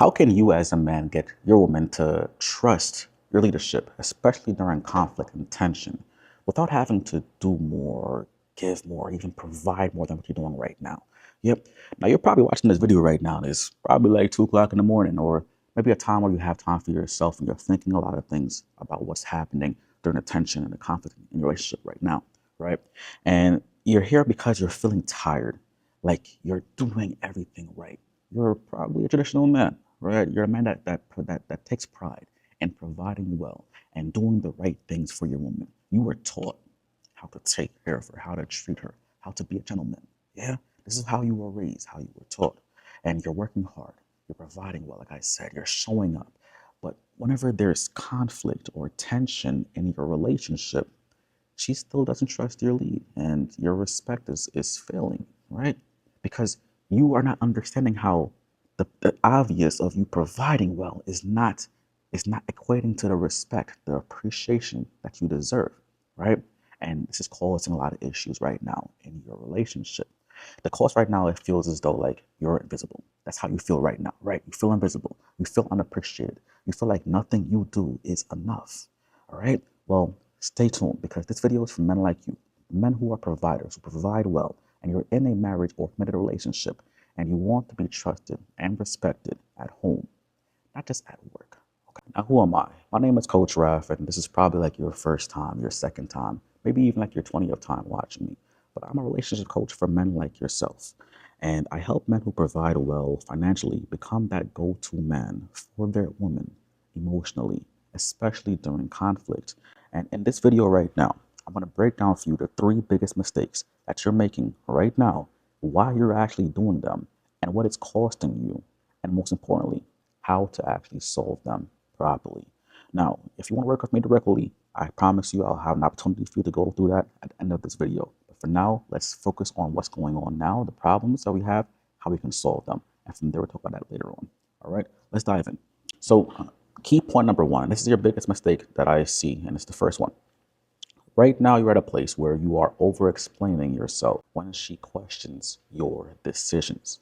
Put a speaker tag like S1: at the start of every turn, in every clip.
S1: How can you as a man get your woman to trust your leadership, especially during conflict and tension, without having to do more, give more, even provide more than what you're doing right now? Yep. Now you're probably watching this video right now. And it's probably like 2 o'clock in the morning, or maybe a time where you have time for yourself and you're thinking a lot of things about what's happening during the tension and the conflict in your relationship right now, right? And you're here because you're feeling tired, like you're doing everything right. You're probably a traditional man, right? You're a man that takes pride in providing well and doing the right things for your woman. You were taught how to take care of her, how to treat her, how to be a gentleman. Yeah, this is how you were raised, how you were taught. And you're working hard. You're providing well, like I said, you're showing up. But whenever there's conflict or tension in your relationship, she still doesn't trust your lead and your respect is failing, right? Because you are not understanding how the obvious of you providing well is not equating to the respect, the appreciation that you deserve, right? And this is causing a lot of issues right now in your relationship. The cause right now, it feels as though like you're invisible. That's how you feel right now, right? You feel invisible. You feel unappreciated. You feel like nothing you do is enough. All right. Well, stay tuned because this video is for men like you, men who are providers, who provide well, and you're in a marriage or committed relationship, and you want to be trusted and respected at home, not just at work. Okay. Now, who am I? My name is Coach Raf, and this is probably like your first time, your second time, maybe even like your 20th time watching me. But I'm a relationship coach for men like yourself. And I help men who provide well financially become that go-to man for their woman emotionally, especially during conflict. And in this video right now, I'm going to break down for you the three biggest mistakes that you're making right now, why you're actually doing them, and what it's costing you, and most importantly, how to actually solve them properly. Now, if you want to work with me directly, I promise you I'll have an opportunity for you to go through that at the end of this video. But for now, let's focus on what's going on now, the problems that we have, how we can solve them. And from there, we'll talk about that later on. All right, let's dive in. So, key point number one, this is your biggest mistake that I see, and it's the first one. Right now, you're at a place where you are over explaining yourself when she questions your decisions.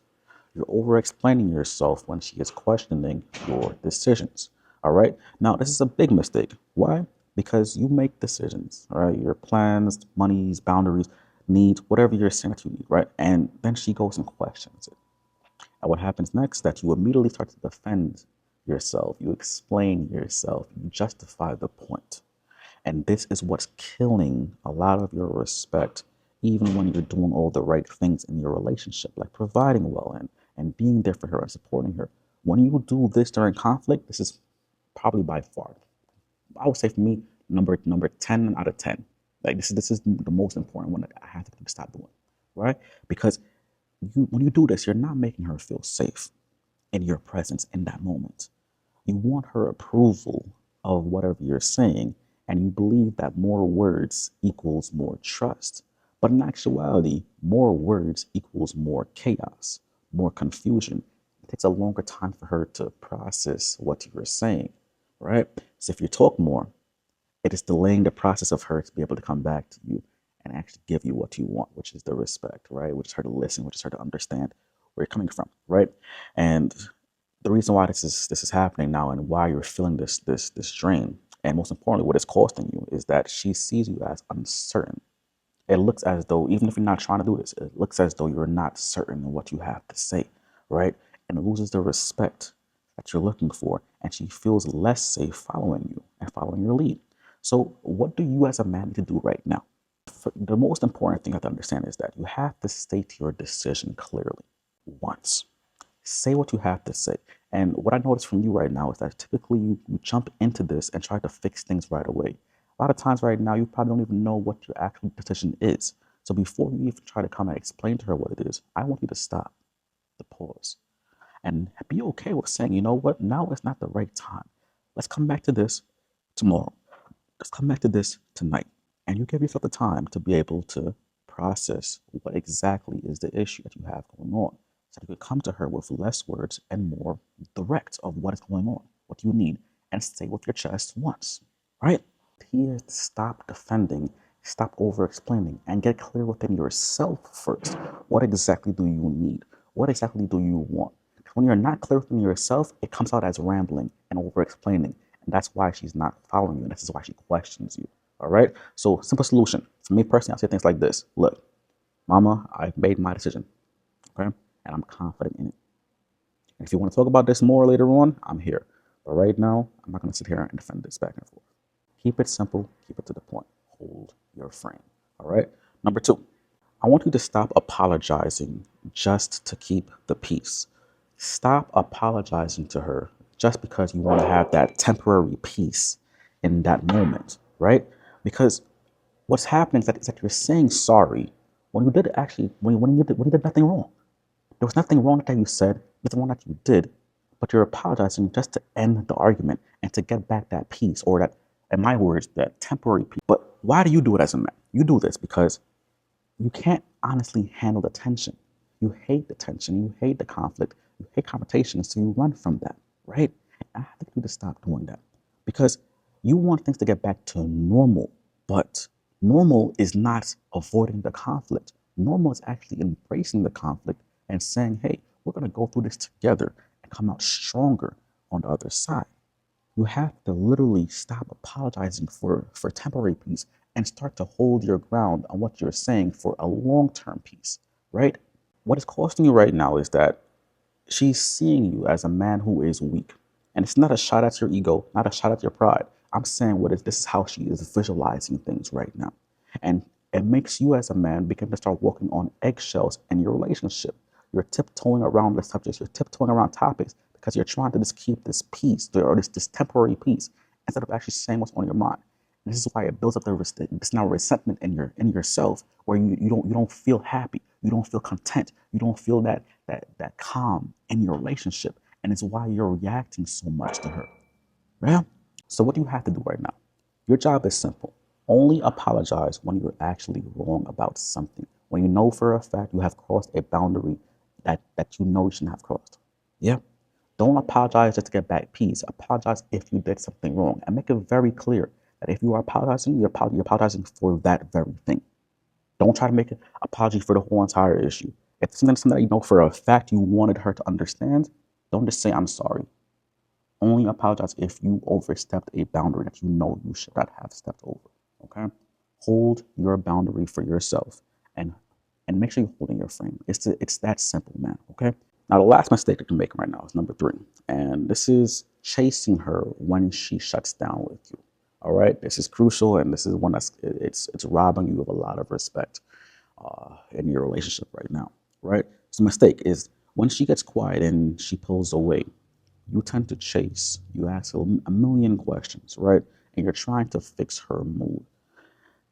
S1: You're over explaining yourself when she is questioning your decisions. All right. Now, this is a big mistake. Why? Because you make decisions, all right? Your plans, monies, boundaries, needs, whatever you're saying that you need, right? And then she goes and questions it. And what happens next? That you immediately start to defend yourself. You explain yourself. You justify the point. And this is what's killing a lot of your respect, even when you're doing all the right things in your relationship, like providing well and being there for her and supporting her. When you do this during conflict, this is probably by far, I would say for me, number 10 out of 10. Like this is the most important one that I have to stop doing, right? Because when you do this, you're not making her feel safe in your presence in that moment. You want her approval of whatever you're saying, and you believe that more words equals more trust. But in actuality, more words equals more chaos, more confusion. It takes a longer time for her to process what you're saying, right? So if you talk more, it is delaying the process of her to be able to come back to you and actually give you what you want, which is the respect, right? Which is her to listen, which is her to understand where you're coming from, right? And the reason why this is happening now and why you're feeling this drain, and most importantly, what it's costing you, is that she sees you as uncertain. It looks as though, even if you're not trying to do this, it looks as though you're not certain in what you have to say, right? And it loses the respect that you're looking for, and she feels less safe following you and following your lead. So what do you as a man need to do right now? The most important thing you have to understand is that you have to state your decision clearly once. Say what you have to say. And what I notice from you right now is that typically you jump into this and try to fix things right away. A lot of times right now, you probably don't even know what your actual decision is. So before you even try to come and explain to her what it is, I want you to stop, to pause, and be okay with saying, you know what, now is not the right time. Let's come back to this tomorrow. Let's come back to this tonight. And you give yourself the time to be able to process what exactly is the issue that you have going on. So you could come to her with less words and more direct of what is going on, what you need, and say with your chest once, right? Here, stop defending, stop over explaining, and get clear within yourself first. What exactly do you need? What exactly do you want? When you're not clear within yourself, it comes out as rambling and over explaining. And that's why she's not following you. And this is why she questions you. All right. So, simple solution. For me personally, I say things like this. Look, mama, I've made my decision. Okay. And I'm confident in it. And if you want to talk about this more later on, I'm here. But right now, I'm not going to sit here and defend this back and forth. Keep it simple. Keep it to the point. Hold your frame. All right. Number two, I want you to stop apologizing just to keep the peace. Stop apologizing to her just because you want to have that temporary peace in that moment, right? Because what's happening is that you're saying sorry when you did actually when you did nothing wrong. There was nothing wrong that you said, nothing wrong that you did, but you're apologizing just to end the argument and to get back that peace, or that, in my words, that temporary peace. But why do you do it as a man? You do this because you can't honestly handle the tension. You hate the tension. You hate the conflict. You hate confrontation. So you run from that, right? And I think you need to stop doing that because you want things to get back to normal. But normal is not avoiding the conflict. Normal is actually embracing the conflict and saying, hey, we're going to go through this together and come out stronger on the other side. You have to literally stop apologizing for temporary peace and start to hold your ground on what you're saying for a long-term peace, right? What is costing you right now is that she's seeing you as a man who is weak. And it's not a shot at your ego, not a shot at your pride. I'm saying this is how she is visualizing things right now. And it makes you as a man begin to start walking on eggshells in your relationship. You're tiptoeing around the subjects, you're tiptoeing around topics because you're trying to just keep this peace or this temporary peace instead of actually saying what's on your mind. And this is why it builds up this now resentment in yourself, where you don't feel happy, you don't feel content, you don't feel that calm in your relationship, and it's why you're reacting so much to her. Yeah. So what do you have to do right now? Your job is simple. Only apologize when you're actually wrong about something. When you know for a fact you have crossed a boundary that you know you shouldn't have crossed. Yeah. Don't apologize just to get back peace. Apologize if you did something wrong, and make it very clear that if you are apologizing, you're apologizing for that very thing. Don't try to make an apology for the whole entire issue. If it's something that you know for a fact you wanted her to understand, don't just say I'm sorry. Only apologize if you overstepped a boundary that you know you should not have stepped over. Okay? Hold your boundary for yourself, and make sure you're holding your frame. It's that simple, man. Okay? Now the last mistake that you're making right now is number three. And this is chasing her when she shuts down with you. All right? This is crucial, and this is one that's it's robbing you of a lot of respect in your relationship right now. Right? So the mistake is when she gets quiet and she pulls away, you tend to chase. You ask a million questions, right? And you're trying to fix her mood.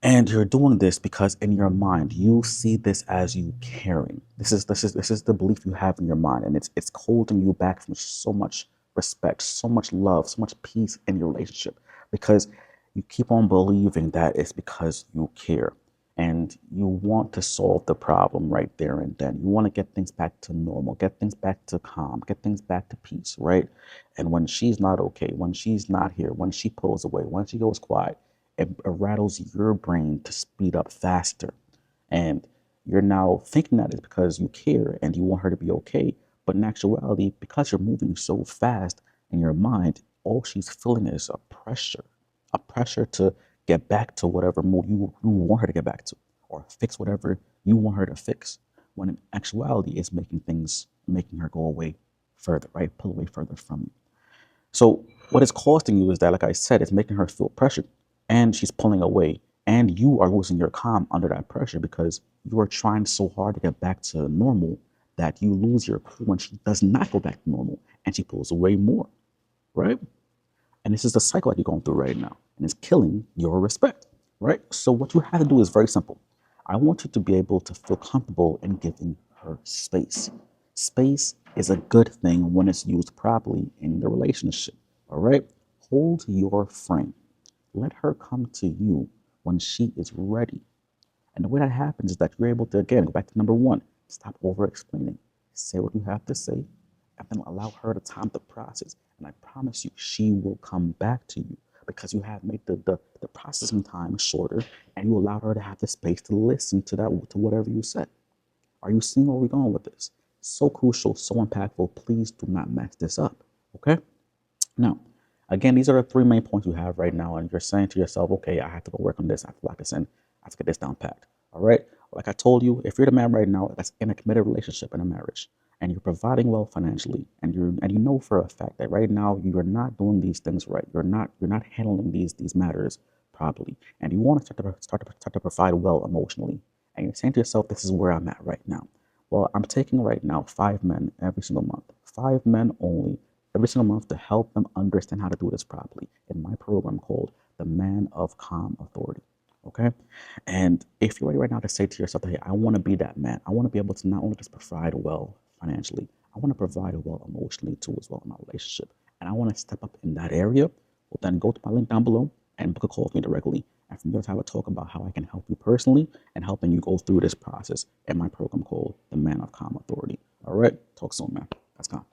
S1: And you're doing this because in your mind you see this as you caring. This is the belief you have in your mind, and it's holding you back from so much respect, so much love, so much peace in your relationship because you keep on believing that it's because you care and you want to solve the problem right there and then. You want to get things back to normal, get things back to calm, get things back to peace, right? And when she's not okay, when she's not here, when she pulls away, when she goes quiet, it rattles your brain to speed up faster. And you're now thinking that it's because you care and you want her to be okay. But in actuality, because you're moving so fast in your mind, all she's feeling is a pressure to get back to whatever mood you want her to get back to, or fix whatever you want her to fix. When in actuality, it's making her go away further, right? Pull away further from you. So what it's costing you is that, like I said, it's making her feel pressured, and she's pulling away, and you are losing your calm under that pressure because you are trying so hard to get back to normal that you lose your cool when she does not go back to normal and she pulls away more, right? And this is the cycle that you're going through right now, and it's killing your respect, right? So what you have to do is very simple. I want you to be able to feel comfortable in giving her space. Space is a good thing when it's used properly in the relationship, all right? Hold your frame. Let her come to you when she is ready. And the way that happens is that you're able to, again, go back to number one, stop over explaining. Say what you have to say, and then allow her the time to process. And I promise you, she will come back to you because you have made the processing time shorter, and you allow her to have the space to listen to whatever you said. Are you seeing where we're going with this? So crucial, so impactful. Please do not mess this up. Okay? Now, again, these are the three main points you have right now, and you're saying to yourself, okay, I have to go work on this. I have to lock this in. I have to get this down packed. All right. Like I told you, if you're the man right now that's in a committed relationship in a marriage, and you're providing well financially, and you know for a fact that right now you're not doing these things right. You're not handling these matters properly, and you want to start to provide well emotionally, and you're saying to yourself, this is where I'm at right now. Well, I'm taking right now 5 men every single month, 5 men only every single month to help them understand how to do this properly in my program called the Man of Calm Authority. Okay. And if you're ready right now to say to yourself that, hey, I want to be that man, I want to be able to not only just provide well financially, I want to provide well emotionally too, as well in my relationship. And I want to step up in that area, well, then go to my link down below and book a call with me directly. And from there, I will talk about how I can help you personally and helping you go through this process in my program called the Man of Calm Authority. All right. Talk soon, man. That's calm.